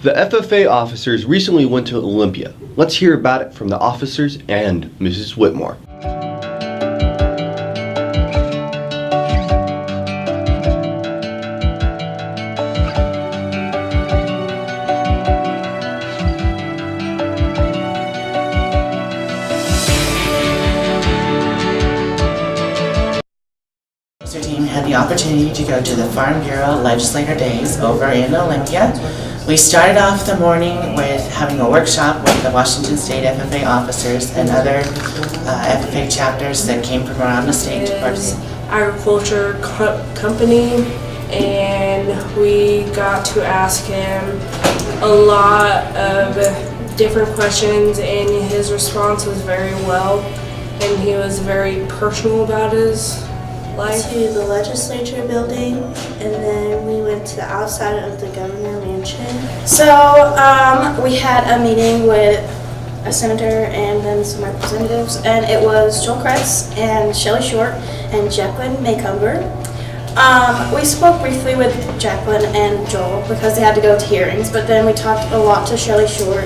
The FFA officers recently went to Olympia. Let's hear about it from the officers and Mrs. Whitmore. Our team had the opportunity to go to the Farm Bureau Legislator Days over in Olympia. We started off the morning with having a workshop with the Washington State FFA officers and other FFA chapters that came from around the state to participate. Agriculture company, and we got to ask him a lot of different questions, and his response was very well, and he was very personal about his life. To the legislature building, and then we went to the outside of the governor mansion. So we had a meeting with a senator and then some representatives, and it was Joel Kretz and Shelley Short and Jacqueline Maycomber. We spoke briefly with Jacqueline and Joel because they had to go to hearings, but then we talked a lot to Shelley Short,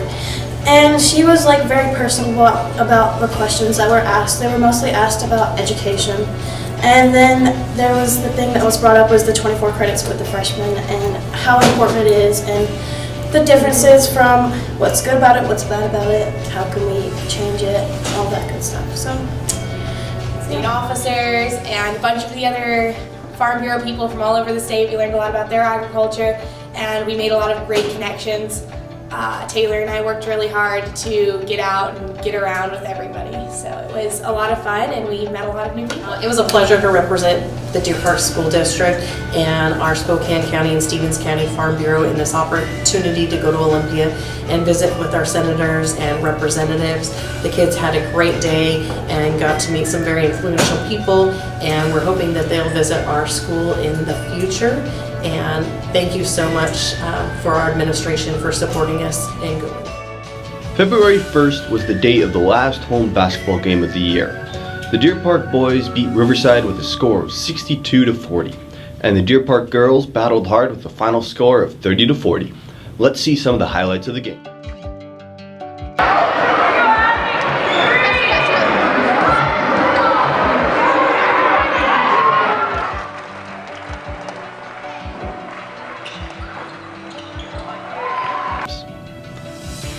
and she was like very personable about the questions that were asked. They were mostly asked about education. And then there was the thing that was brought up was the 24 credits with the freshmen and how important it is and the differences from what's good about it, what's bad about it, how can we change it, all that good stuff. So, state officers and a bunch of the other Farm Bureau people from all over the state. We learned a lot about their agriculture, and we made a lot of great connections. Taylor and I worked really hard to get out and get around with everybody, so it was a lot of fun and we met a lot of new people. It was a pleasure to represent the Deer Park School District and our Spokane County and Stevens County Farm Bureau in this opportunity to go to Olympia and visit with our senators and representatives. The kids had a great day and got to meet some very influential people, and we're hoping that they'll visit our school in the future. And thank you so much for our administration for supporting us and going. February 1st was the date of the last home basketball game of the year. The Deer Park boys beat Riverside with a score of 62-40, and the Deer Park girls battled hard with a final score of 30-40. Let's see some of the highlights of the game.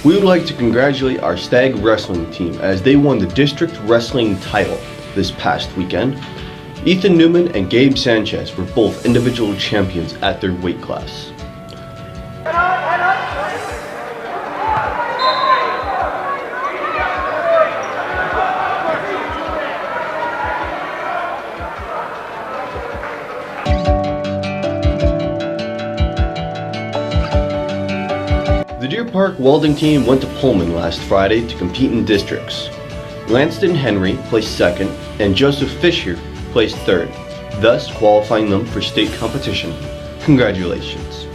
We would like to congratulate our Stag wrestling team as they won the district wrestling title this past weekend. Ethan Newman and Gabe Sanchez were both individual champions at their weight class. The Deer Park Welding team went to Pullman last Friday to compete in districts. Lanston Henry placed second and Joseph Fisher placed third, thus qualifying them for state competition. Congratulations.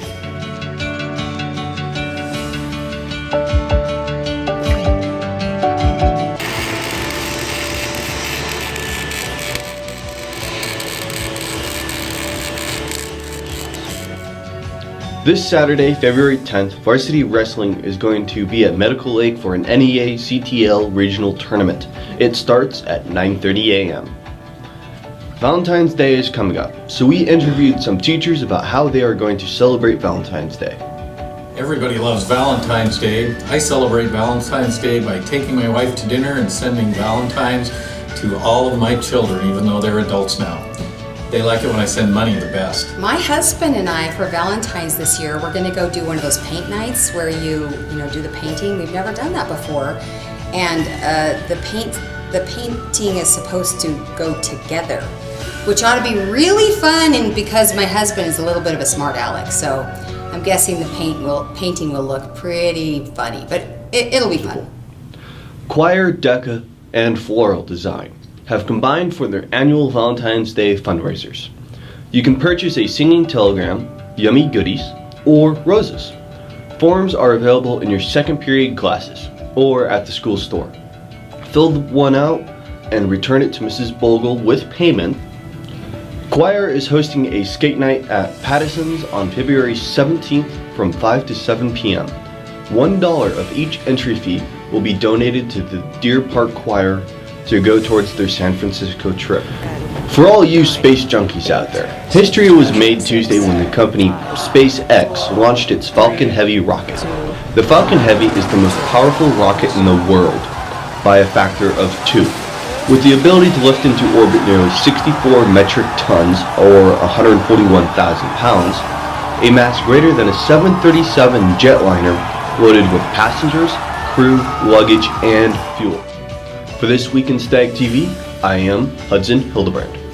This Saturday, February 10th, varsity wrestling is going to be at Medical Lake for an NEA CTL regional tournament. It starts at 9:30 a.m. Valentine's Day is coming up, so we interviewed some teachers about how they are going to celebrate Valentine's Day. Everybody loves Valentine's Day. I celebrate Valentine's Day by taking my wife to dinner and sending Valentines to all of my children, even though they're adults now. They like it when I send money the best. My husband and I, for Valentine's this year, we're going to go do one of those paint nights where you do the painting. We've never done that before, and the painting is supposed to go together, which ought to be really fun. And because my husband is a little bit of a smart aleck, so I'm guessing the painting will look pretty funny, but it'll be fun. Choir, Deca, and Floral Design have combined for their annual Valentine's Day fundraisers. You can purchase a singing telegram, yummy goodies, or roses. Forms are available in your second period classes or at the school store. Fill one out and return it to Mrs. Bogle with payment. Choir is hosting a skate night at Patterson's on February 17th from 5 to 7 p.m. $1 of each entry fee will be donated to the Deer Park Choir to go towards their San Francisco trip. For all you space junkies out there, history was made Tuesday when the company SpaceX launched its Falcon Heavy rocket. The Falcon Heavy is the most powerful rocket in the world by a factor of 2. With the ability to lift into orbit nearly 64 metric tons or 141,000 pounds, a mass greater than a 737 jetliner loaded with passengers, crew, luggage, and fuel. For This Week in Stag TV, I am Hudson Hildebrand.